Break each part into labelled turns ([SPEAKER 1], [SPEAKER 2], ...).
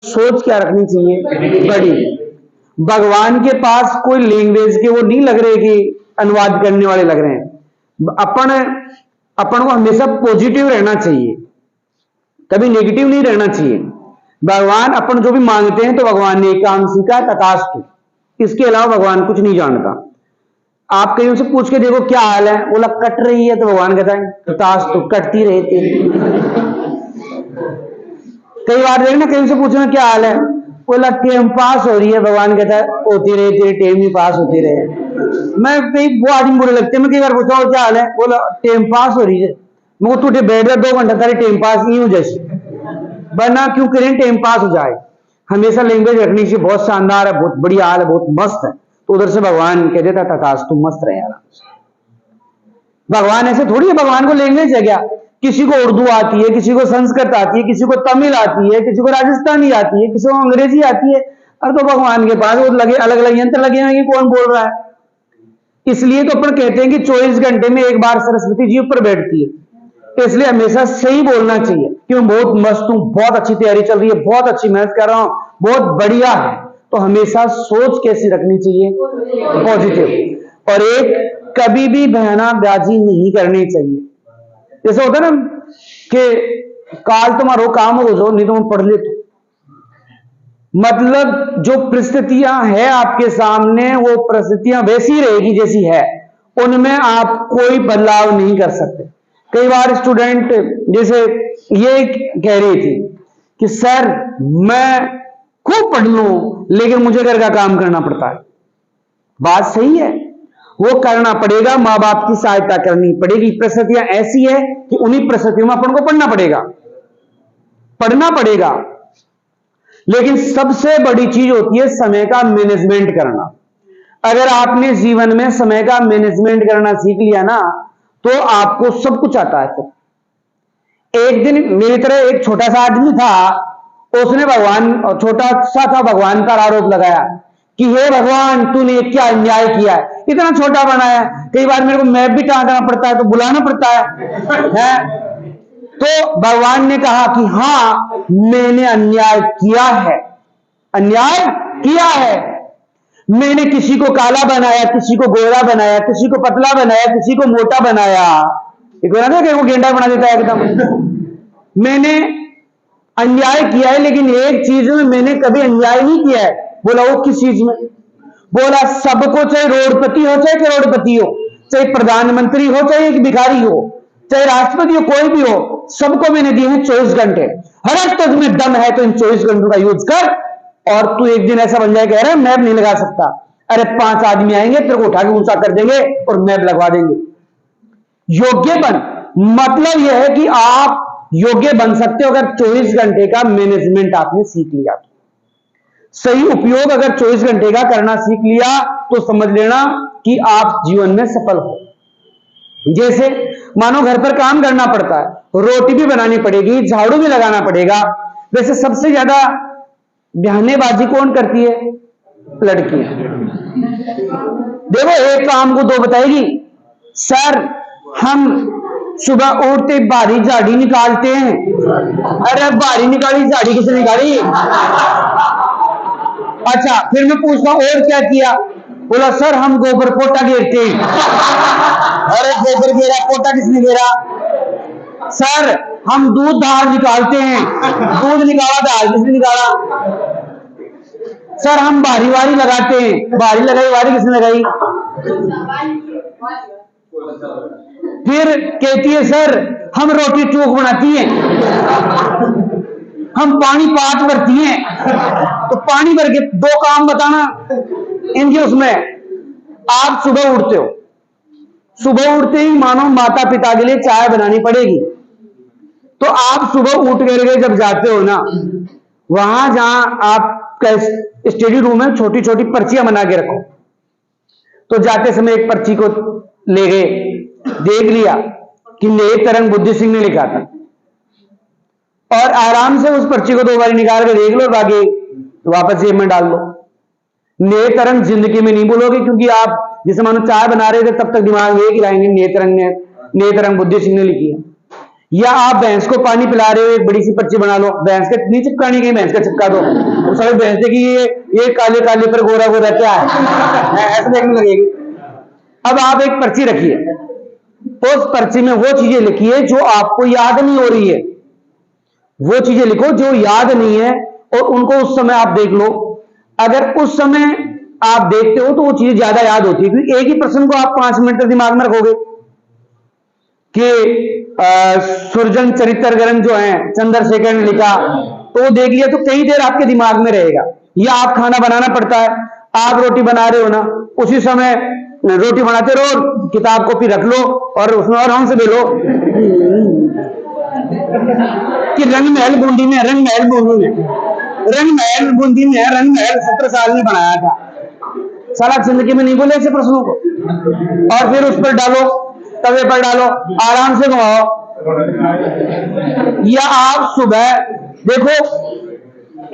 [SPEAKER 1] सोच क्या रखनी चाहिए? बड़ी। भगवान के पास कोई लैंग्वेज के वो नहीं लग रहे कि अनुवाद करने वाले लग रहे हैं। अपन को हमेशा पॉजिटिव रहना चाहिए, कभी नेगेटिव नहीं रहना चाहिए। भगवान अपन जो भी मांगते हैं तो भगवान ने काम सीखा तथास्तु, इसके अलावा भगवान कुछ नहीं जानता। आप कहीं उनसे पूछ के देखो क्या हाल है, बोला कट रही है, तो भगवान कहता है तथास्तु, कटती रहती है। कई बार देखना कहीं से पूछना क्या हाल है, बोला टेम पास हो रही है, भगवान कहता है होती रहे तेरी टेम ही पास होती रहे। मैं कई वो आदमी बुरे लगते हैं, मैं कई बार पूछा क्या हाल है, बोला टेम पास हो रही है। मैं तू बैठ जा 2 घंटा तारी टेम पास नहीं हो जैसे, वरना क्यों करें टेम पास हो जाए। हमेशा लैंग्वेज रखनी चाहिए, बहुत शानदार है, बहुत बढ़िया हाल है, बहुत मस्त है, तो उधर से भगवान कह देता तथास्तु, तुम मस्त रहे यार। भगवान ऐसे थोड़ी है, भगवान को लैंग्वेज है क्या? किसी को उर्दू आती है, किसी को संस्कृत आती है, किसी को तमिल आती है, किसी को राजस्थानी आती है, किसी को अंग्रेजी आती है। अरे तो भगवान के पास वो लगे अलग अलग यंत्र लगे हैं कि कौन बोल रहा है। इसलिए तो अपन कहते हैं कि 24 घंटे में एक बार सरस्वती जी ऊपर बैठती है, तो इसलिए हमेशा सही बोलना चाहिए कि मैं बहुत मस्त हूं, बहुत अच्छी तैयारी चल रही है, बहुत अच्छी मेहनत कर रहा हूं, बहुत बढ़िया है। तो हमेशा सोच कैसी रखनी चाहिए? पॉजिटिव। और एक कभी भी बहनाबाजी नहीं करनी चाहिए। जैसे होता है ना कि काल तुम्हारो काम हो जो, नहीं तो मैं पढ़ लेता। मतलब जो परिस्थितियां हैं आपके सामने, वो परिस्थितियां वैसी रहेगी जैसी है, उनमें आप कोई बदलाव नहीं कर सकते। कई बार स्टूडेंट जैसे ये कह रही थी कि सर मैं खूब पढ़ लूं लेकिन मुझे घर का काम करना पड़ता है। बात सही है, वो करना पड़ेगा, मां बाप की सहायता करनी पड़ेगी। परिस्थितियां ऐसी है कि उन्हीं परिस्थितियों में अपन को पढ़ना पड़ेगा। लेकिन सबसे बड़ी चीज होती है समय का मैनेजमेंट करना। अगर आपने जीवन में समय का मैनेजमेंट करना सीख लिया ना, तो आपको सब कुछ आता है। तो एक दिन मेरी तरह एक छोटा सा आदमी था, उसने छोटा सा था, भगवान पर आरोप लगाया कि हे भगवान तूने क्या अन्याय किया है, इतना छोटा बनाया। कई बार मेरे को मैप भी टांगना पड़ता है, तो बुलाना पड़ता है? तो भगवान ने कहा कि हाँ मैंने अन्याय किया है। मैंने किसी को काला बनाया, किसी को गोरा बनाया, किसी को पतला बनाया, किसी को मोटा बनाया। एक बना था वो गेंडा बना देता है एकदम। मैंने अन्याय किया है, लेकिन एक चीज में मैंने कभी अन्याय नहीं किया है। बोला वो किस चीज में? बोला सबको, चाहे रोडपति हो चाहे करोड़पति हो, चाहे प्रधानमंत्री हो चाहे एक भिखारी हो, चाहे राष्ट्रपति हो, कोई भी हो, सबको मैंने दिए हैं 24 घंटे। हर एक तुझ में दम है तो इन 24 घंटों का यूज कर। और तू एक दिन ऐसा बन जाए कह रहा है मैप नहीं लगा सकता, अरे 5 आदमी आएंगे तेरे को उठा के ऊंचा कर देंगे और मैप लगवा देंगे। योग्य बन, मतलब यह है कि आप योग्य बन सकते हो अगर 24 घंटे का मैनेजमेंट आपने सीख लिया। सही उपयोग अगर 24 घंटे का करना सीख लिया तो समझ लेना कि आप जीवन में सफल हो। जैसे मानो घर पर काम करना पड़ता है, रोटी भी बनानी पड़ेगी, झाड़ू भी लगाना पड़ेगा। वैसे सबसे ज्यादा बहानेबाजी कौन करती है? लड़कियां। देखो एक काम को 2 बताएगी, सर हम सुबह उठते बारी झाड़ी निकालते हैं। अरे बारी निकाली, झाड़ी किसने निकाली? अच्छा, फिर मैं पूछता हूं और क्या किया? बोला सर हम गोबर पोटा घेरते हैं। अरे गोबर घेरा, पोटा किसने घेरा? सर हम दूध धार निकालते हैं। दूध निकाला, धार किसने निकाला? सर हम बारी वारी लगाते हैं। बारी लगाई, वारी किसने लगाई? फिर कहती है सर हम रोटी टूक बनाती हैं, हम पानी पाट भरती हैं। तो पानी भर के 2 काम बताना इनके उसमें। आप सुबह उठते हो, सुबह उठते ही मानो माता पिता के लिए चाय बनानी पड़ेगी, तो आप सुबह उठ करके जब जाते हो ना, वहां जहां आपका स्टडी रूम है, छोटी छोटी पर्चियां बना के रखो। तो जाते समय एक पर्ची को ले गए, देख लिया कि नेक तरंग बुद्धि सिंह ने लिखा था, और आराम से उस पर्ची को 2 बार निकाल के देख लो, बाकी वापस जेब में डाल लो। नेक तरंग जिंदगी में नहीं बोलोगे, क्योंकि आप जैसे मानो चाय बना रहे थे तब तक दिमाग में एक लाएंगे नेक तरंग बुद्धि सिंह ने लिखी है। या आप भैंस को पानी पिला रहे हो, एक बड़ी सी पर्ची बना लो, भैंस का नहीं चिपकानी, कहीं भैंस का चिपका दो तो सारे भैंस देखी ये काले काले पर गोरा गोरा क्या है, ऐसे देखने लगेगी। अब आप एक पर्ची रखिए, उस पर्ची में वो चीजें लिखिए जो आपको याद नहीं हो रही है, वो चीजें लिखो जो याद नहीं है, और उनको उस समय आप देख लो। अगर उस समय आप देखते हो तो वो चीजें ज्यादा याद होती है, क्योंकि एक ही प्रश्न को आप 5 मिनट तक दिमाग में रखोगे कि सुरजन चरित्र ग्रंथ जो है चंद्रशेखर ने लिखा, तो वो देख लिया तो कई देर आपके दिमाग में रहेगा। या आप खाना बनाना पड़ता है, आप रोटी बना रहे हो ना, उसी समय रोटी बनाते रहो, किताब कॉपी रख लो और उसमें और हमसे बोलो कि रंग महल बूंदी में, रंग महल बूंदी में, रंग महल बूंदी में, रंग महल 17 साल में बनाया था। सारा जिंदगी में नहीं बोले ऐसे प्रश्नों को, और फिर उस पर डालो, तवे पर डालो, आराम से घुमाओ। या आप सुबह देखो,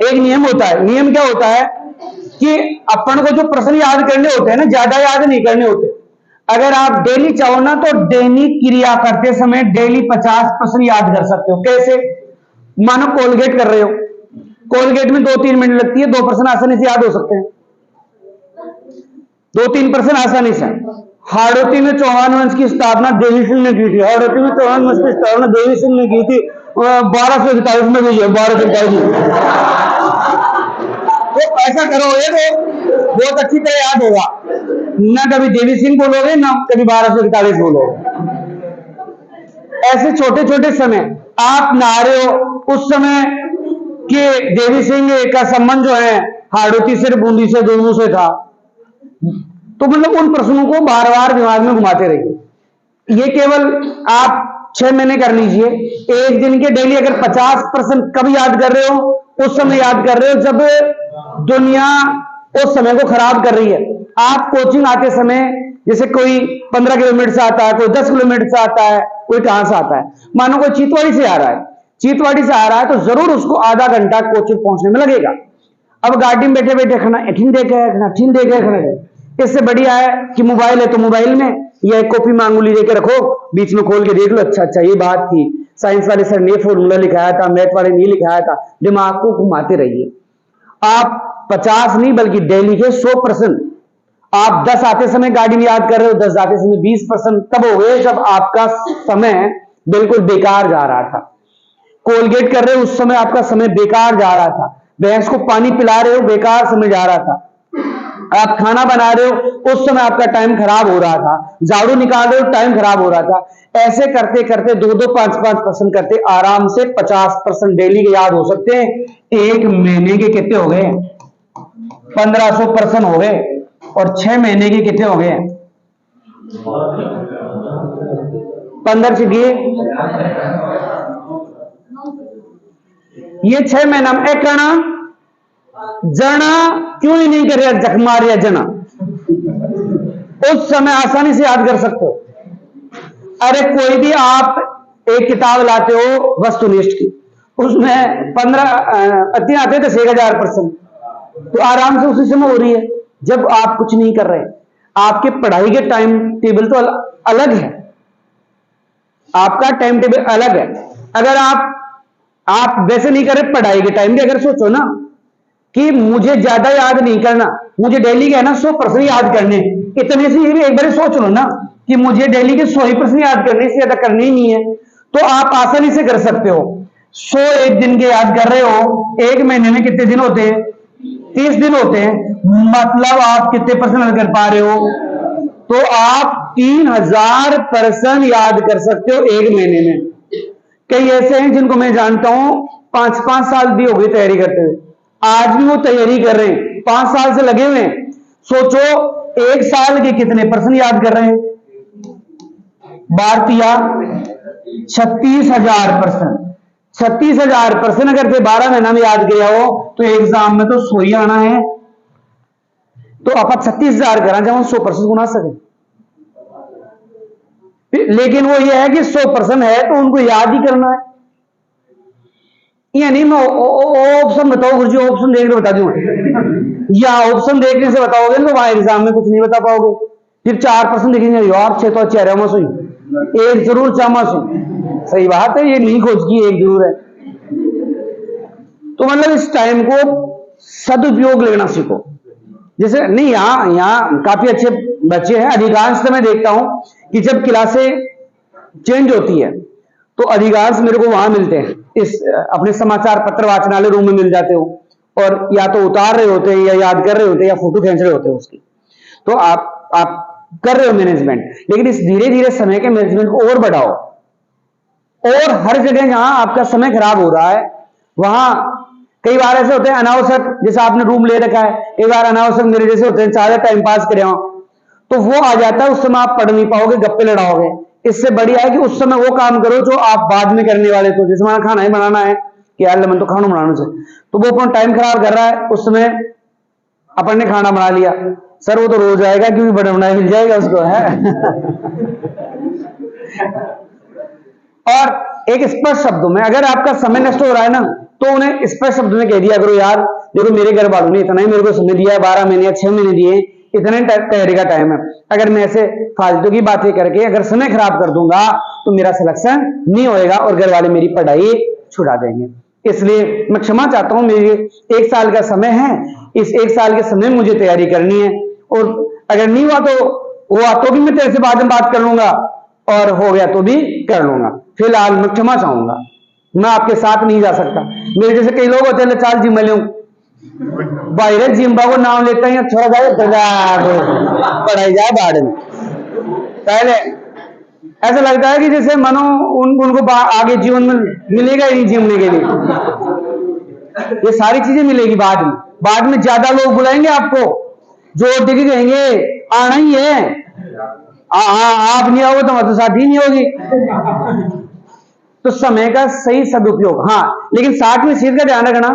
[SPEAKER 1] एक नियम होता है, नियम क्या होता है कि अपन को जो प्रश्न याद करने होते हैं ना, ज्यादा याद नहीं करने होते। अगर आप डेली चाहो ना तो दैनिक क्रिया करते समय डेली 50 प्रश्न याद कर सकते हो। कैसे? मानो कोलगेट कर रहे हो, कोलगेट में 2-3 मिनट लगती है, 2 प्रश्न आसानी से याद हो सकते हैं, 2-3 प्रश्न आसानी से। हाड़ौती में चौहान वंश की स्थापना देवी सिंह ने की थी, हाड़ौती में चौहान वंश की स्थापना देवी सिंह ने की थी 1241 में हुई है, 1241। तो ऐसा करोगे तो बहुत अच्छी तरह याद होगा, ना कभी देवी सिंह बोलोगे ना कभी 1241 बोलोगे। ऐसे छोटे छोटे समय आप नहा रहे हो, उस समय के देवी सिंह का संबंध जो है हाड़ौती से, बूंदी से, दोनों से था। तो मतलब उन प्रश्नों को बार बार दिमाग में घुमाते रहिए। ये केवल आप 6 महीने कर लीजिए। एक दिन के डेली अगर 50% कब याद कर रहे हो? उस समय याद कर रहे हो जब दुनिया उस समय को खराब कर रही है। आप कोचिंग आते समय, जैसे कोई 15 किलोमीटर से आता है, कोई 10 किलोमीटर से आता है, कोई कहां से आता है, मानो कोई चीतवाड़ी से आ रहा है, चीतवाड़ी से आ रहा है तो जरूर उसको आधा घंटा कोचिंग पहुंचने में लगेगा। अब गाड़ी में बैठे बैठे खाना एठिन देखे, इससे बढ़िया है कि मोबाइल है तो मोबाइल में या एक कॉपी मांगुली लेके रखो, बीच में खोल के देख लो, अच्छा अच्छा ये बात थी, साइंस वाले सर ने फॉर्मूला लिखाया था, मैथ वाले नहीं लिखाया था। दिमाग को घुमाते रहिए। आप 50 नहीं बल्कि डेली के 100%। आप 10 आते समय गाड़ी में याद कर रहे हो, 10 आते समय 20% तब हो गए जब आपका समय बिल्कुल बेकार जा रहा था। कोलगेट कर रहे हो उस समय आपका समय बेकार जा रहा था, भैंस को पानी पिला रहे हो बेकार समय जा रहा था, आप खाना बना रहे हो उस समय आपका टाइम खराब हो रहा था, झाड़ू निकाल रहे हो टाइम खराब हो रहा था। ऐसे करते करते 2-2, 5-5% करते आराम से 50% डेली के याद हो सकते हैं। एक महीने के कितने हो गए? 1500% हो गए। और 6 महीने के कितने हो गए? 15 से दिए, ये 6 महीना में एक करना जना क्यों ही नहीं कर रहा, जखमार या जना उस समय आसानी से याद कर सकते हो। अरे कोई भी आप एक किताब लाते हो वस्तुनिष्ठ की, उसमें 15 अति आते थे 1000%, तो आराम से उसी समय हो रही है जब आप कुछ नहीं कर रहे। आपके पढ़ाई के टाइम टेबल तो अलग है, आपका टाइम टेबल अलग है। अगर आप वैसे नहीं कर रहे पढ़ाई के टाइम भी, अगर सोचो ना कि मुझे ज्यादा याद नहीं करना, मुझे डेली का ना 100% याद करने, इतने से भी एक बार सोच लो ना कि मुझे डेली के 100% याद करने से ज्यादा करने ही नहीं है, तो आप आसानी से कर सकते हो। 100 एक दिन के याद कर रहे हो, एक महीने में कितने दिन होते हैं? 30 दिन होते हैं, मतलब आप कितने % कर पा रहे हो? तो आप 3000% याद कर सकते हो एक महीने में। कई ऐसे हैं जिनको मैं जानता हूं 5-5 साल भी हो गई तैयारी करते हुए, आज भी वो तैयारी कर रहे हैं, 5 साल से लगे हुए हैं। सोचो एक साल के कितने % याद कर रहे हैं? भारतीय 36,000%। 36,000% अगर 12 महीना में याद किया हो तो एग्जाम में तो 100 ही आना है। तो आप 36,000 करा जब हम 100% गुना सके। लेकिन वो ये है कि 100% है तो उनको याद ही करना है। यानी मैं ऑप्शन बताओ गुरुजी, ऑप्शन देख के बता दूं, या ऑप्शन देखने से बताओगे तो वहां एग्जाम में कुछ नहीं बता पाओगे। फिर 4% देखेंगे, यार 6 तो चेहरा मस हुई, एक जरूर चामस हुई, सही बात है, ये नहीं खोज की, एक जरूर है। तो मतलब इस टाइम को सदुपयोग लेना सीखो। जैसे नहीं, यहाँ काफी अच्छे बच्चे हैं। अधिकांश तो मैं देखता हूं कि जब क्लासें चेंज होती है तो अधिकांश मेरे को वहां मिलते हैं, इस अपने समाचार पत्र वाचनालय रूम में मिल जाते हो, और या तो उतार रहे होते हैं या याद कर रहे होते हैं या फोटो खींच रहे होते हैं उसकी। तो आप कर रहे हो मैनेजमेंट, लेकिन इस धीरे धीरे समय के मैनेजमेंट को और बढ़ाओ। और हर जगह जहां आपका समय खराब हो रहा है वहां कई बार ऐसे होते हैं अनावश्यक, जैसे आपने रूम ले रखा है, कई बार अनावश्यक मेरे जैसे होते हैं चाहे टाइम पास करे हो, तो वो आ जाता है, उस समय आप पढ़ नहीं पाओगे, गप्पे लड़ाओगे। इससे बढ़िया है कि उस समय वो काम करो जो आप बाद में करने वाले थे। जैसे वहां खाना ही बनाना है कि यार मन तो खाना बनाने से, तो वो अपना टाइम खराब कर रहा है, उस समय अपन ने खाना बना लिया, सर वो तो रोज आएगा क्योंकि बड़ा बनाया मिल जाएगा उसको, है। और एक स्पष्ट शब्दों में, अगर आपका समय नष्ट हो रहा है ना, तो उन्हें स्पष्ट शब्दों में कह दिया करो, यार देखो मेरे घर वालों ने इतना ही मेरे को समय दिया है, 12 महीने या 6 महीने दिए, इतने तैयारी का टाइम है। अगर मैं ऐसे फालतू की बातें करके अगर समय खराब कर दूंगा तो मेरा सिलेक्शन नहीं होएगा और घर वाले मेरी पढ़ाई छुड़ा देंगे। इसलिए मैं क्षमा चाहता हूं, मेरे 1 साल का समय है, इस 1 साल के समय मुझे तैयारी करनी है, और अगर नहीं हुआ तो भी मैं तेरे से बाद में बात कर लूंगा, और हो गया तो भी कर लूंगा। फिलहाल मैं क्षमा चाहूंगा, मैं आपके साथ नहीं जा सकता। मेरे जैसे कई लोग होते हैं, चाल जिम्मे लूं बाहर जिम्बा को नाम लेता है, छोड़ा जाए पढ़ाई जाए बाढ़ में। पहले ऐसा लगता है कि जैसे मानो उनको आगे जीवन में मिलेगा ही नहीं जीवने के लिए, ये सारी चीजें मिलेगी बाद में ज्यादा लोग बुलाएंगे आपको, जो दिख कहेंगे आना ही है, आप नहीं आओगे तो मतलब साथी नहीं होगी। तो समय का सही सदुपयोग, हाँ, लेकिन साथ में चीज का ध्यान रखना,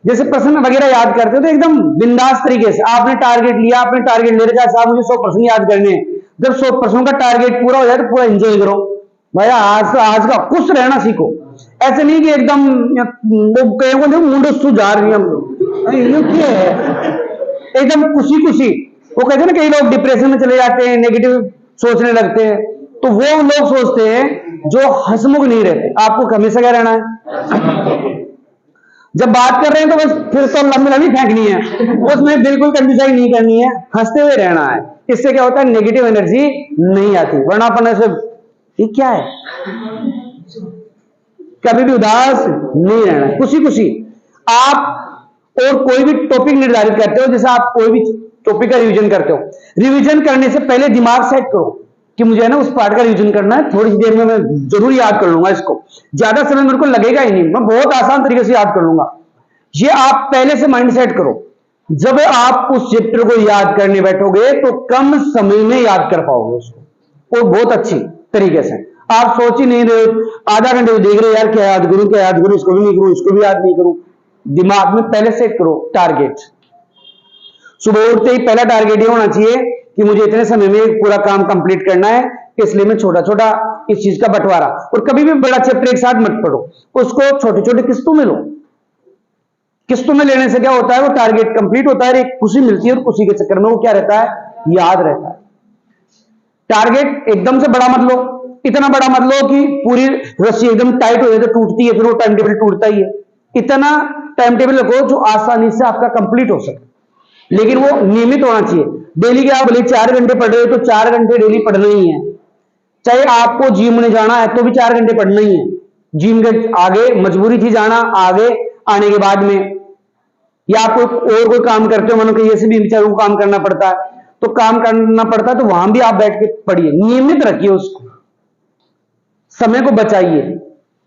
[SPEAKER 1] जैसे प्रश्न वगैरह याद करते हो तो एकदम बिंदास तरीके से, आपने टारगेट लिया, आपने टारगेट ले रखा, साहब मुझे 100 प्रश्न याद करने हैं, जब 100 प्रश्नों का टारगेट पूरा हो जाए तो पूरा एंजॉय करो भैया, आज का खुश रहना सीखो। ऐसे नहीं कि एकदम मुंडो जा रही है, एकदम खुशी। वो कहते हैं ना, कई लोग डिप्रेशन में चले जाते हैं, नेगेटिव सोचने लगते हैं, तो वो लोग सोचते हैं जो हंसमुख नहीं रहते। आपको हमेशा क्या रहना है, जब बात कर रहे हैं तो बस फिर तो लंबी फेंकनी है, उसमें बिल्कुल कंजूसाई नहीं करनी है, हंसते हुए रहना है। इससे क्या होता है, नेगेटिव एनर्जी नहीं आती, वरना अपन ऐसे ये क्या है, कभी भी उदास नहीं रहना है, खुशी। आप और कोई भी टॉपिक निर्धारित करते हो, जैसे आप कोई भी टॉपिक का रिवीजन करते हो, रिवीजन करने से पहले दिमाग सेट करो कि मुझे है ना उस पार्ट का रिवीजन करना है, थोड़ी सी देर में मैं जरूर याद कर लूंगा, इसको ज्यादा समय मेरे को लगेगा ही नहीं, मैं बहुत आसान तरीके से याद कर लूंगा। ये आप पहले से माइंड सेट करो। जब आप उस चैप्टर को याद करने बैठोगे तो कम समय में याद कर पाओगे उसको, और बहुत अच्छी तरीके से। आप सोच ही नहीं रहे, आधा घंटे देख रहे यार क्या याद करूं, इसको भी नहीं करूं, इसको भी याद नहीं करूं। दिमाग में पहले सेट करो टारगेट। सुबह उठते ही पहला टारगेट ये होना चाहिए कि मुझे इतने समय में पूरा काम कंप्लीट करना है, इसलिए मैं छोटा छोटा इस चीज का बंटवारा, और कभी भी बड़ा चैप्टर एक साथ मत पढ़ो, उसको छोटे छोटे किस्तों में लो। किस्तों में लेने से क्या होता है, वो टारगेट कंप्लीट होता है, एक खुशी मिलती है, और खुशी के चक्कर में वो क्या रहता है, याद रहता है। टारगेट एकदम से बड़ा मत लो, इतना बड़ा मत लो कि पूरी रस्सी एकदम टाइट हो जाए तो टूटती है, फिर वो टाइम टेबल टूटता ही है। इतना टाइम टेबल रखो जो आसानी से आपका कंप्लीट हो सके, लेकिन वो नियमित होना चाहिए। डेली के आप भले 4 घंटे पढ़ रहे हो तो 4 घंटे डेली पढ़ना ही है। चाहे आपको जिम में जाना है तो भी 4 घंटे पढ़ना ही है। जिम के आगे मजबूरी थी जाना, आगे आने के बाद में, या आप और कोई काम करते हो, मानो कि ऐसे भी बेचारों को काम करना पड़ता है, तो काम करना पड़ता है तो वहां भी आप बैठ के पढ़िए, नियमित रखिए उसको, समय को बचाइए।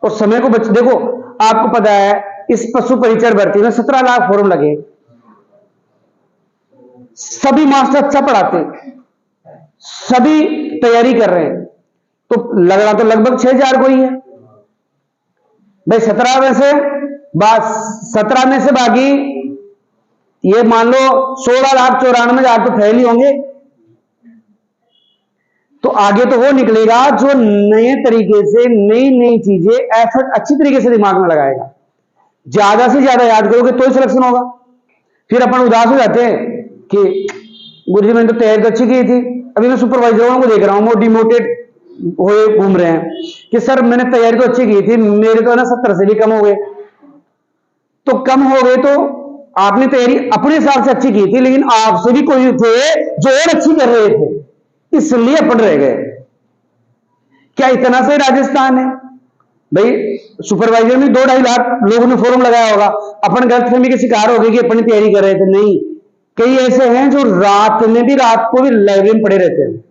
[SPEAKER 1] और समय को देखो, आपको पता है इस पशु परिचर भर्ती में 17 लाख फॉर्म लगे, सभी मास्टर अच्छा पढ़ाते, सभी तैयारी कर रहे हैं, तो लगना तो लगभग 6,000 को ही है भाई। 17 में से बाकी ये मान लो 16,94,000 तो फेल ही होंगे। तो आगे तो वो निकलेगा जो नए तरीके से नई चीजें एफर्ट अच्छी तरीके से दिमाग में लगाएगा। ज्यादा से ज्यादा याद करोगे तो ही सिलेक्शन होगा। फिर अपन उदास हो जाते हैं कि गुरुजी मैंने तो तैयारी तो अच्छी की थी, अभी मैं सुपरवाइजरों को देख रहा हूं वो डिमोटेड हुए घूम रहे हैं कि सर मैंने तैयारी तो अच्छी की थी, मेरे तो ना 70 से भी कम हो गए। तो कम हो गए तो आपने तैयारी अपने हिसाब से अच्छी की थी, लेकिन आपसे भी कोई थे जो और अच्छी कर रहे थे, इसलिए अपन रह गए। क्या इतना से राजस्थान है भाई? सुपरवाइजर में 2-2.5 लाख लोगों ने फॉर्म लगाया होगा, अपन गलतफहमी के शिकार हो गए कि अपन तैयारी कर रहे थे। नहीं, कई ऐसे हैं जो रात को भी लाइब्रेरी में पड़े रहते हैं,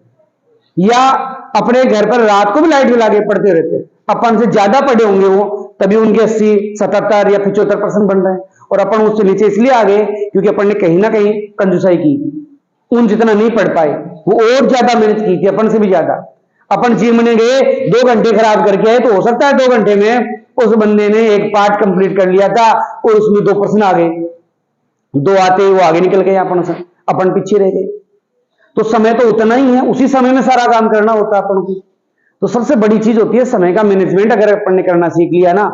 [SPEAKER 1] या अपने घर पर रात को भी लाइट जला के पढ़ते रहते हैं। अपन से ज्यादा पढ़े होंगे वो, तभी उनके 80, 77 या 75% बन रहे हैं, और अपन उससे नीचे इसलिए आ गए क्योंकि अपन ने कहीं ना कहीं कंजूसाई की। उन जितना नहीं पढ़ पाए, वो और ज्यादा मेहनत की थी अपन से भी ज्यादा। अपन जिम में गए, 2 घंटे खराब करके आए, तो हो सकता है 2 घंटे में उस बंदे ने एक पार्ट कंप्लीट कर लिया था और उसमें 2% आ गए, 2 आते ही वो आगे निकल गए, अपन पीछे रह गए। तो समय तो उतना ही है, उसी समय में सारा काम करना होता है अपन को। तो सबसे बड़ी चीज होती है समय का मैनेजमेंट। अगर अपन ने करना सीख लिया ना,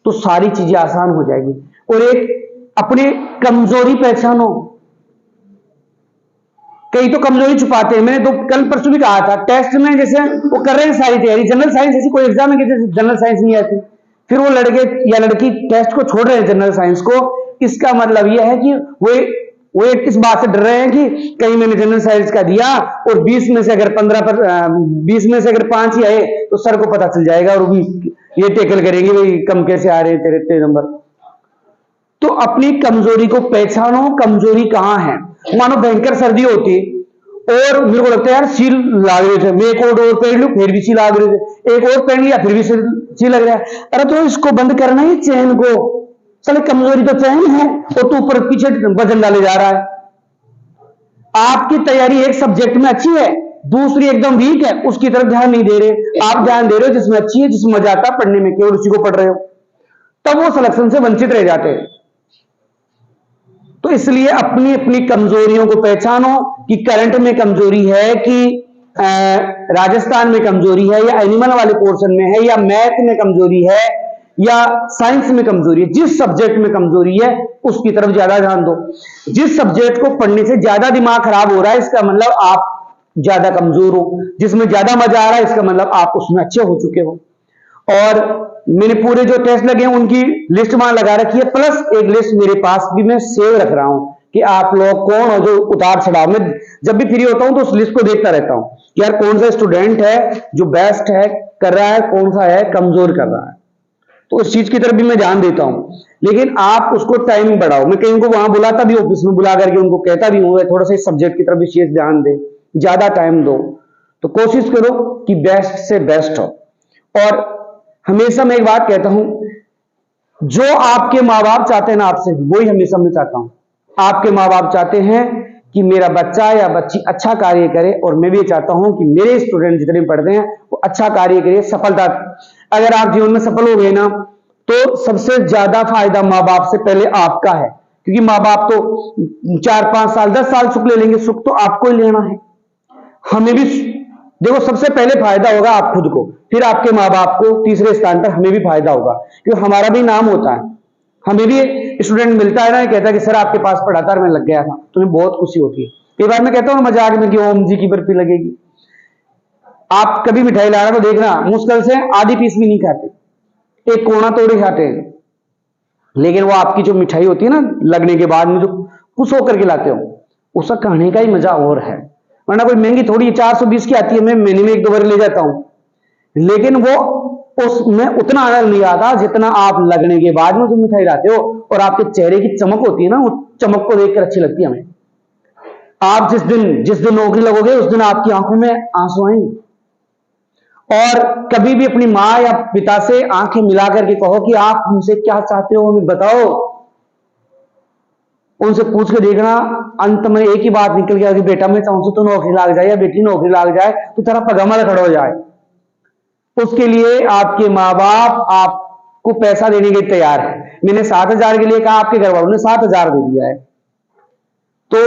[SPEAKER 1] तो सारी चीजें आसान हो जाएगी। और एक अपनी कमजोरी पहचानो। कई तो कमजोरी छुपाते हैं। मैंने तो कल परसों भी कहा था, टेस्ट में जैसे वो कर रहे हैं सारी तैयारी, जनरल साइंस जैसी कोई एग्जाम है जैसे जनरल साइंस नहीं आती, फिर वो लड़के या लड़की टेस्ट को छोड़ रहे हैं जनरल साइंस को। इसका मतलब यह है कि वो इस बात से डर रहे हैं कि कहीं मैंने जनरल साइंस का दिया और 20 में से अगर 20 में से अगर 5 ही आए तो सर को पता चल जाएगा और भी ये टेकल करेंगे भाई कम कैसे आ रहे हैं तेरे इतने नंबर। तो अपनी कमजोरी को पहचानो, कमजोरी कहां है। मानो भयंकर सर्दी होती और मेरे को लगता है यार सील लाग रहे थे, मैं एक और पहन लूं फिर भी सी लाग रहे थे, एक और पहन लिया फिर भी सी लग रहा है। अरे तो इसको बंद करना है चैन को, चले कमजोरी तो चैन है और तू ऊपर पीछे वजन डाले जा रहा है। आपकी तैयारी एक सब्जेक्ट में अच्छी है, दूसरी एकदम वीक है, उसकी तरफ ध्यान नहीं दे रहे। आप ध्यान दे रहे हो जिसमें अच्छी है, जिसमें मजा आता है पढ़ने में, केवल उसी को पढ़ रहे हो, तब वो सिलेक्शन से वंचित रह जाते हैं। तो इसलिए अपनी अपनी कमजोरियों को पहचानो कि करंट में कमजोरी है, कि राजस्थान में कमजोरी है, या एनिमल वाले पोर्शन में है, या मैथ में कमजोरी है, या साइंस में कमजोरी है। जिस सब्जेक्ट में कमजोरी है उसकी तरफ ज्यादा ध्यान दो। जिस सब्जेक्ट को पढ़ने से ज्यादा दिमाग खराब हो रहा है, इसका मतलब आप ज्यादा कमजोर हो। जिसमें ज्यादा मजा आ रहा है, इसका मतलब आप उसमें अच्छे हो चुके हो। और मैंने पूरे जो टेस्ट लगे हैं उनकी लिस्ट वहां लगा रखी है, प्लस एक लिस्ट मेरे पास भी मैं सेव रख रहा हूं कि आप लोग कौन हो जो उतार चढ़ाव में। जब भी फ्री होता हूं तो उस लिस्ट को देखता रहता हूं कि यार कौन सा स्टूडेंट है जो बेस्ट है कर रहा है, कौन सा है कमजोर कर रहा है। तो उस चीज की तरफ भी मैं ध्यान देता हूं। लेकिन आप उसको टाइम बढ़ाओ। मैं कहीं को वहां बुलाता भी, ऑफिस में बुला करके उनको कहता भी हूं थोड़ा सा इस सब्जेक्ट की तरफ विशेष ध्यान दे, ज्यादा टाइम दो। तो कोशिश करो कि बेस्ट से बेस्ट हो। और हमेशा मैं एक बात कहता हूं, जो आपके माँ बाप चाहते हैं ना आपसे, वही हमेशा मैं चाहता हूं। आपके माँ बाप चाहते हैं कि मेरा बच्चा या बच्ची अच्छा कार्य करे, और मैं भी चाहता हूं कि मेरे स्टूडेंट जितने पढ़ते हैं वो अच्छा कार्य करे, सफलता। अगर आप जीवन में सफल हो गए ना, तो सबसे ज्यादा फायदा माँ बाप से पहले आपका है। क्योंकि माँ बाप तो 4-5 साल 10 साल सुख ले लेंगे, सुख तो आपको ही लेना है। हमें भी देखो, सबसे पहले फायदा होगा आप खुद को, फिर आपके माँ बाप को, तीसरे स्थान पर हमें भी फायदा होगा, क्योंकि हमारा भी नाम होता है। हमें भी स्टूडेंट मिलता है ना, कहता है कि सर आपके पास पढ़ा था और मैं लग गया था, तुम्हें बहुत खुशी होती है। कई बार मैं कहता हूँ मजाक में कि ओम जी की बर्फी लगेगी। आप कभी मिठाई ला रहे तो देखना, मुश्किल से आधी पीस भी नहीं खाते, एक कोना तोड़े खाते हैं। लेकिन वो आपकी जो मिठाई होती है ना, लगने के बाद में जो खुश होकर के लाते हो, उसका खाने का ही मजा और है। वरना कोई महंगी थोड़ी 420 की आती है, मैं महीने में 1-2 बार ले जाता हूं, लेकिन वो उसमें उतना आनंद नहीं आता जितना आप लगने के बाद में जो मिठाई लाते हो और आपके चेहरे की चमक होती है ना, वो चमक को देखकर अच्छी लगती है हमें। आप जिस दिन नौकरी लगोगे उस दिन आपकी आंखों में आंसू आएंगे। और कभी भी अपनी माँ या पिता से आंखें मिला करके कहो कि आप हमसे क्या चाहते हो, हमें बताओ। उनसे पूछ के देखना, अंत में एक ही बात निकल गया कि बेटा मैं चाहूं तो नौकरी लाग जाए, या बेटी नौकरी लाग जाए, तो तेरा पगमल खड़ा हो जाए। उसके लिए आपके माँ बाप आपको पैसा देने के तैयार है। मैंने 7,000 के लिए कहा, आपके घर वालों ने 7,000 दे दिया है, तो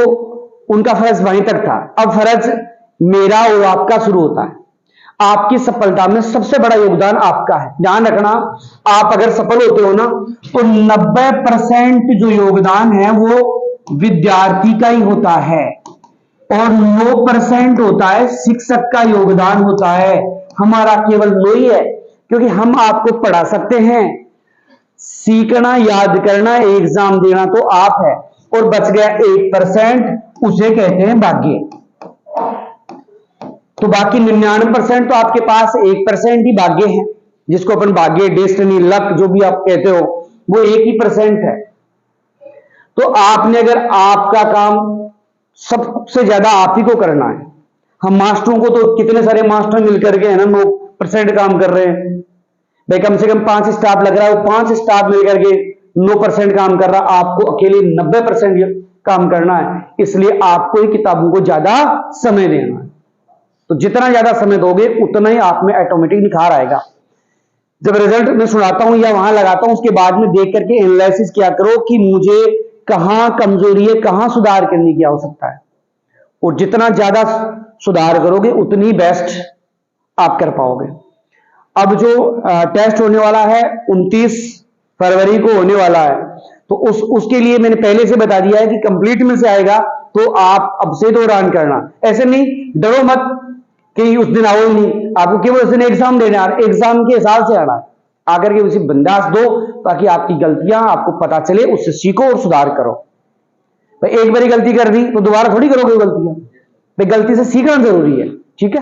[SPEAKER 1] उनका फर्ज वहीं तक था। अब फर्ज मेरा और आपका शुरू होता है। आपकी सफलता में सबसे बड़ा योगदान आपका है। ध्यान रखना, आप अगर सफल होते हो ना, तो 90% जो योगदान है वो विद्यार्थी का ही होता है। और 9% होता है शिक्षक का योगदान होता है, हमारा केवल 9 ही है, क्योंकि हम आपको पढ़ा सकते हैं, सीखना याद करना एग्जाम देना तो आप है, और बच गया 1%, उसे कहते हैं भाग्य। तो बाकी 99% तो आपके पास 1% ही भाग्य है, जिसको अपन भाग्य, डेस्टिनी, लक जो भी आप कहते हो, वो 1% है। तो आपने, अगर आपका काम सबसे ज्यादा आप ही को करना है, हम मास्टरों को तो कितने सारे मास्टर मिलकर के है ना 9% काम कर रहे हैं भाई, कम से कम 5 स्टाफ लग रहा है, वो 5 स्टाफ मिलकर के 9% काम कर रहा, आपको अकेले 90% काम करना है, इसलिए आपको ही किताबों को ज्यादा समय देना है। तो जितना ज्यादा समय दोगे उतना ही आप में ऑटोमेटिक निखार आएगा। जब रिजल्ट मैं सुनाता हूं या वहां लगाता हूं, उसके बाद में देख करके एनालिसिस किया करो कि मुझे कहां कमजोरी है, कहां सुधार करने की आवश्यकता है, और जितना ज्यादा सुधार करोगे उतनी बेस्ट आप कर पाओगे। अब जो टेस्ट होने वाला है 29 फरवरी को होने वाला है, तो उसके लिए मैंने पहले से बता दिया है कि कंप्लीट में से आएगा, तो आप अब से दौरान करना, ऐसे नहीं डरो मत कि उस दिन आओ नहीं, आपको केवल उस दिन एग्जाम देना है, एग्जाम के हिसाब से आना है, आकर के उसे बंदास दो, ताकि आपकी गलतियां आपको पता चले, उससे सीखो और सुधार करो। भाई एक बारी गलती कर दी तो दोबारा थोड़ी करोगे गलतियां, भाई गलती से सीखना जरूरी है, ठीक है।